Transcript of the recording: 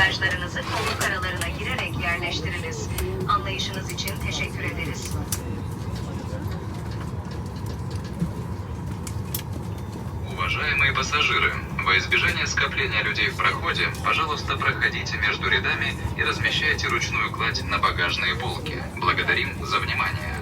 Bagajlarınızı kolluk aralarına girerek yerleştiriniz. Anlayışınız için teşekkür ederiz. Уважаемые пассажиры, во избежание скопления людей в проходе, пожалуйста, проходите между рядами и размещайте ручную кладь на багажные полки. Благодарим за внимание.